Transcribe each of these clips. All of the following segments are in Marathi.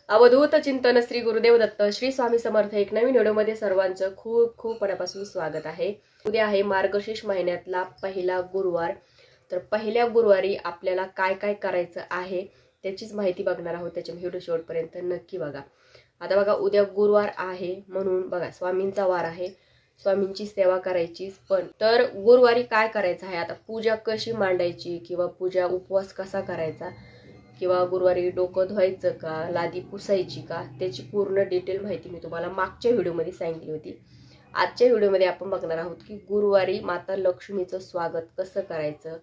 अवधूत चिंतन श्री गुरुदेव दत्त श्री स्वामी समर्थ एक नवीन व्हिडिओमध्ये सर्वांचं खूप खूप मनापासून स्वागत आहे। उद्या आहे मार्गशीर्ष महिन्यातला पहिला गुरुवार। तर पहिल्या गुरुवारी आपल्याला काय काय करायचं आहे त्याचीच माहिती बघणार आहोत। त्याच्यामुळे व्हिडिओ शेवटपर्यंत नक्की बघा। आता बघा उद्या गुरुवार आहे म्हणून बघा स्वामींचा वार आहे, स्वामींची सेवा करायची। पण तर गुरुवारी काय करायचं आहे, आता पूजा कशी मांडायची किंवा पूजा उपवास कसा करायचा किंवा गुरुवारी डोकं धुवायचं का, लादी पुसायची का, त्याची पूर्ण डिटेल माहिती मी तुम्हाला मागच्या व्हिडिओमध्ये सांगितली होती। आजच्या व्हिडिओमध्ये आपण बघणार आहोत की गुरुवारी माता लक्ष्मीचं स्वागत कसं करायचं,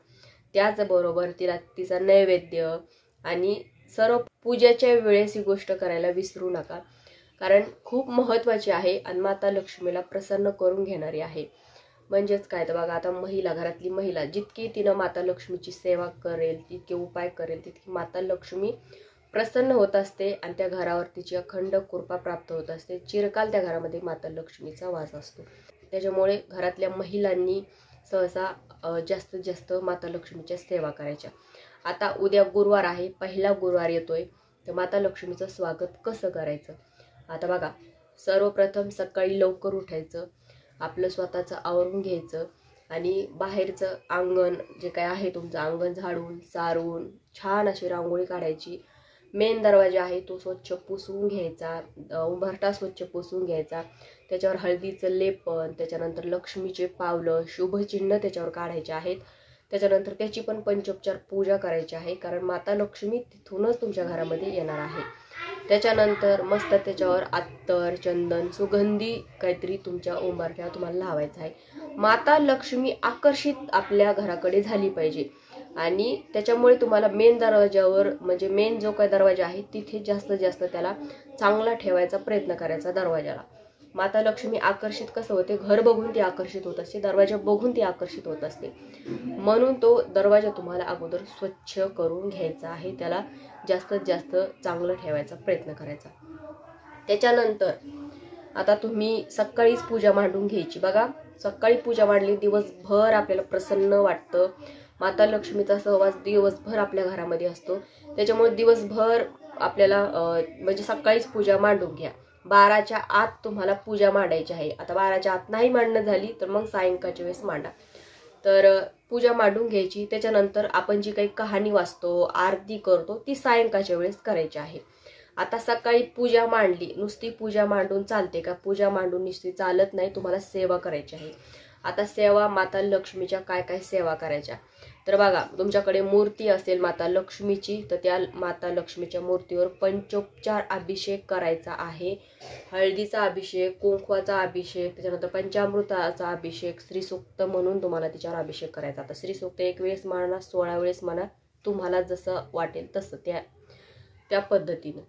त्याचबरोबर तिचा नैवेद्य आणि सर्व पूजेच्या वेळेस ही गोष्ट करायला विसरू नका, कारण खूप महत्त्वाची आहे आणि माता लक्ष्मीला प्रसन्न करून घेणारी आहे। म्हणजेच काय तर बघा, आता महिला, घरातली महिला जितकी तिनं माता लक्ष्मीची सेवा करेल, तितके उपाय करेल, तितकी माता लक्ष्मी प्रसन्न होत असते आणि त्या घरावर तिची अखंड कृपा प्राप्त होत असते। चिरकाल त्या घरामध्ये माता लक्ष्मीचा वास असतो। त्याच्यामुळे घरातल्या महिलांनी सहसा जास्तीत जास्त माता लक्ष्मीच्या सेवा करायच्या। आता उद्या गुरुवार आहे, पहिला गुरुवार येतोय, तर माता लक्ष्मीचं स्वागत कसं करायचं। आता बघा, सर्वप्रथम सकाळी लवकर उठायचं, आपलं स्वतःचं आवरून घ्यायचं आणि बाहेरचं अंगण जे काय आहे तुमचं अंगण झाडून सारून छान अशी रांगोळी काढायची। मेन दरवाजा आहे तो स्वच्छ पुसून घ्यायचा, उंबरठा स्वच्छ पुसून घ्यायचा, त्याच्यावर हळदीचं लेपन, त्याच्यानंतर लक्ष्मीचे पावलं शुभचिन्ह त्याच्यावर काढायचे आहेत। त्याच्यानंतर त्याची पण पंचोपचार पूजा करायची आहे, कारण माता लक्ष्मी तिथूनच तुमच्या घरामध्ये येणार आहे। त्याच्यानंतर मस्त त्याच्यावर अत्तर, चंदन, सुगंधी काहीतरी तुमच्या उंबरठ्यावर तुम्हाला लावायचं आहे। माता लक्ष्मी आकर्षित आपल्या घराकडे झाली पाहिजे आणि त्याच्यामुळे तुम्हाला मेन दरवाजावर, म्हणजे मेन जो काही दरवाजा आहे तिथे जास्तीत जास्त त्याला चांगला ठेवायचा प्रयत्न करायचा दरवाजाला। माता लक्ष्मी आकर्षित कसं होते, घर बघून ती आकर्षित होत असते, दरवाजा बघून ती आकर्षित होत असते, म्हणून तो दरवाजा तुम्हाला अगोदर स्वच्छ करून घ्यायचा आहे, त्याला जास्तीत जास्त चांगलं ठेवायचा प्रयत्न करायचा। त्याच्यानंतर आता तुम्ही सकाळीच पूजा मांडून घ्यायची। बघा, सकाळी पूजा मांडली दिवसभर आपल्याला प्रसन्न वाटतं, माता लक्ष्मीचा सहवास दिवसभर आपल्या घरामध्ये असतो। त्याच्यामुळे दिवसभर आपल्याला म्हणजे सकाळीच पूजा मांडून घ्या। 12च्या आत तुम्हाला पूजा मांडायची आहे। आता 12च्या आत नाही मांडणं झाली तर मग सायंकाळच्या वेळेस मांडा। तर पूजा मांडून घ्यायची। त्याच्यानंतर आपण जी काही कहाणी वाचतो, आरती करतो, ती सायंकाळच्या वेळेस करायची आहे। आता सकाळी पूजा मांडली, नुसती पूजा मांडून चालते का? पूजा मांडून नुसती चालत नाही, तुम्हाला सेवा करायची आहे। आता सेवा माता लक्ष्मीच्या काय काय सेवा करायच्या, तर बघा, तुमच्याकडे मूर्ती असेल माता लक्ष्मीची तर त्या माता लक्ष्मीच्या मूर्तीवर पंचोपचार अभिषेक करायचा आहे। हळदीचा अभिषेक, कुंकवाचा अभिषेक, त्याच्यानंतर पंचामृताचा अभिषेक, श्रीसूक्त म्हणून तुम्हाला तिच्यावर अभिषेक करायचा। आता श्रीसूक्त 1 वेळेस म्हणा, 16 वेळेस म्हणा, तुम्हाला जसं वाटेल तसं त्या पद्धतीनं।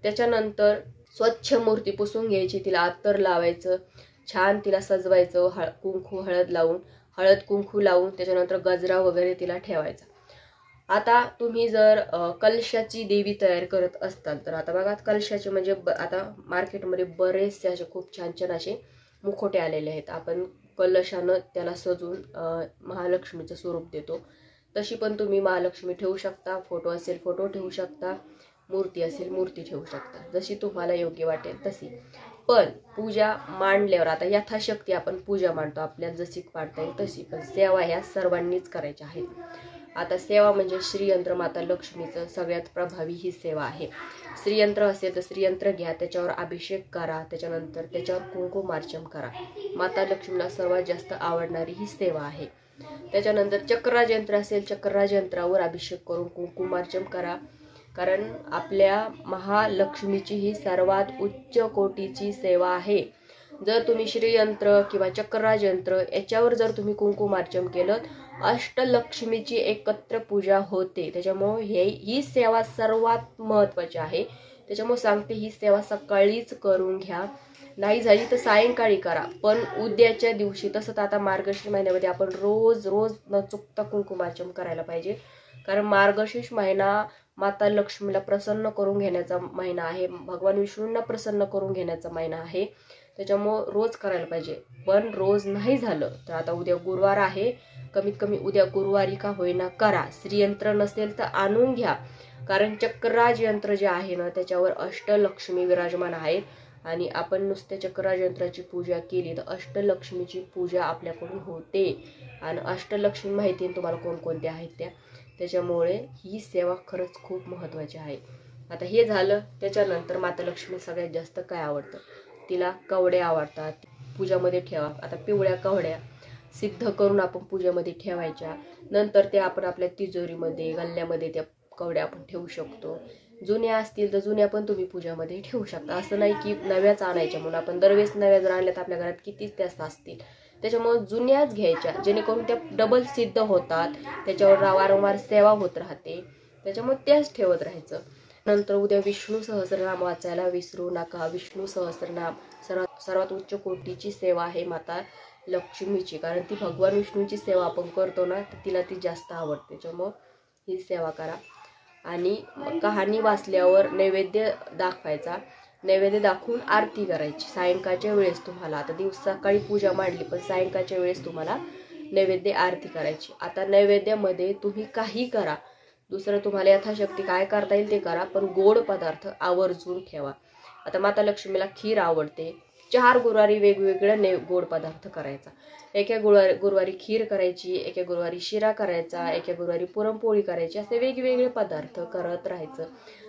त्याच्यानंतर स्वच्छ मूर्ती पुसून घ्यायची, तिला अत्तर लावायचं, छान तिला सजवायचं, कुंकू हळद कुंकू लावून त्याच्यानंतर गजरा वगैरे तिला ठेवायचा। आता तुम्ही जर कलशाची देवी तयार करत असताल तर आता बघा, कलशाचे म्हणजे आता मार्केटमध्ये बरेचसे असे खूप छान छान असे मुखोटे आलेले आहेत। आपण कलशानं त्याला सजून महालक्ष्मीचं स्वरूप देतो, तशी पण तुम्ही महालक्ष्मी ठेवू शकता, फोटो असेल फोटो ठेवू शकता, मूर्ती असेल मूर्ती ठेवू शकता, जशी तुम्हाला योग्य वाटेल तशी। पण पूजा मांडल्यावर आता यथाशक्ती आपण पूजा मांडतो, आपल्याला जशी पाडता येईल तशी, पण सेवा ह्या सर्वांनीच करायच्या आहेत। आता सेवा म्हणजे श्रीयंत्र माता लक्ष्मीचं सगळ्यात प्रभावी ही सेवा आहे। श्रीयंत्र असेल तर श्रीयंत्र घ्या, त्याच्यावर अभिषेक करा, त्याच्यानंतर त्याच्यावर कुंकुमार्चन करा। माता लक्ष्मीला सर्वात जास्त आवडणारी ही सेवा आहे। त्याच्यानंतर चक्रराज यंत्र असेल, चक्रराज यंत्रावर अभिषेक करून कुंकुमार्चन करा, कारण आपल्या महालक्ष्मीची ही सर्वात उच्च कोटीची सेवा आहे। जर तुम्ही श्रीयंत्र किंवा चक्रराज यंत्र याच्यावर जर तुम्ही कुंकुमार्चन केलं, अष्टलक्ष्मीची एकत्र पूजा होते। त्याच्यामुळे ही सेवा सर्वात महत्त्वाची आहे। त्याच्यामुळे सांगते, ही सेवा सकाळीच करून घ्या, नाही झाली तर सायंकाळी करा, पण उद्याच्या दिवशी। तसं तर आता मार्गशीर्ष महिन्यामध्ये आपण रोज न चुकता कुंकुमार्चन करायला पाहिजे, कारण मार्गशीर्ष महिना माता लक्ष्मीला प्रसन्न करून घेण्याचा महिना आहे, भगवान विष्णूंना प्रसन्न करून घेण्याचा महिना आहे। त्याच्यामुळे रोज करायला पाहिजे, पण रोज नाही झालं तर आता उद्या गुरुवार आहे, कमीत कमी उद्या गुरुवारी का होईना करा। श्रीयंत्र नसेल तर आणून घ्या कारण चक्रराज यंत्र जे आहे ना त्याच्यावर अष्टलक्ष्मी विराजमान आहेत आणि आपण नुसत्या चक्रराज यंत्राची पूजा केली तर अष्टलक्ष्मीची पूजा आपल्याकडून होते आणि अष्टलक्ष्मी माहिती आहे तुम्हाला कोणकोणत्या आहेत त्याच्यामुळे ही सेवा खरंच खूप महत्त्वाची आहे. आता हे झालं. त्याच्यानंतर माता लक्ष्मी सगळ्यात जास्त काय आवडतं, तिला कवड्या आवडतात, पूजामध्ये ठेवा. आता पिवळ्या कवड्या सिद्ध करून आपण पूजेमध्ये ठेवायच्या. नंतर ते आपण आपल्या तिजोरीमध्ये गल्ल्यामध्ये त्या कवड्या आपण ठेवू शकतो. जुन्या असतील तर जुन्या पण तुम्ही पूजामध्ये ठेवू शकता. असं नाही की नव्याच आणायच्या म्हणून. आपण दरवेळेस नव्या जर आणल्या तर आपल्या घरात कितीच त्यास असतील. त्याच्यामुळे जुन्याच घ्यायच्या जेणेकरून त्या डबल सिद्ध होतात, त्याच्यावर वारंवार सेवा होत राहते. त्याच्यामुळे त्याच ठेवत राहायचं. नंतर उद्या विष्णू सहस्रनाम वाचायला विसरू नका. विष्णू सहस्रनाम सर्वात उच्च कोटीची सेवा आहे माता लक्ष्मीची, कारण ती भगवान विष्णूची सेवा आपण करतो ना तर तिला ती जास्त आवडते. त्याच्यामुळं ही सेवा करा. आणि कहाणी वाचल्यावर नैवेद्य दाखवायचा. नैवेद्य दाखवून आरती करायची सायंकाळच्या वेळेस. तुम्हाला आता सकाळी पूजा मांडली पण सायंकाळच्या वेळेस तुम्हाला नैवेद्य आरती करायची. आता नैवेद्यामध्ये तुम्ही काही करा, दुसरं तुम्हाला यथाशक्ती काय करता येईल ते करा, पण गोड पदार्थ आवर्जून ठेवा. आता माता लक्ष्मीला खीर आवडते. 4 गुरुवारी वेगवेगळ्या गोड पदार्थ करायचा. एका गुरुवारी खीर करायची, एका गुरुवारी शिरा करायचा, एका गुरुवारी पुरणपोळी करायची. असे वेगवेगळे पदार्थ करत राहायचं.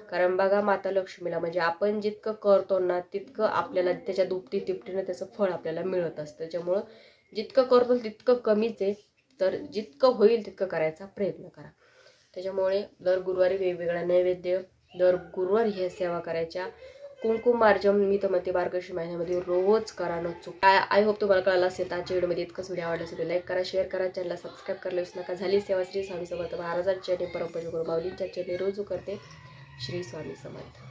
कारण बघा माता लक्ष्मीला म्हणजे आपण जितकं करतो ना तितकं आपल्याला त्याच्या दुपटी तिपटीनं त्याचं फळ आपल्याला मिळत असतं. त्याच्यामुळं जितकं करतो तितकं कमीच आहे, तर जितकं होईल तितकं करायचा प्रयत्न करा. त्याच्यामुळे दर गुरुवारी वेगवेगळा नैवेद्य, दर गुरुवारी हे सेवा करायच्या. कुंकुमार्जन मी तर म्हणते मार्गशीर्ष महिन्यामध्ये रोज करा न चूक. आय होप तुम्हाला कळालं असेल. आजच्या व्हिडिओमध्ये इतकंच. व्हिडिओ आवडला असेल लाईक करा, शेअर करा, चॅनलला सबस्क्राईब करायला विसरू नका. झाली सेवा श्री स्वामी समर्थ महाराजांच्या चरणी, परमपूज्य गुरु माऊलींच्या चरणी रोज करते. श्री स्वामी समर्थ.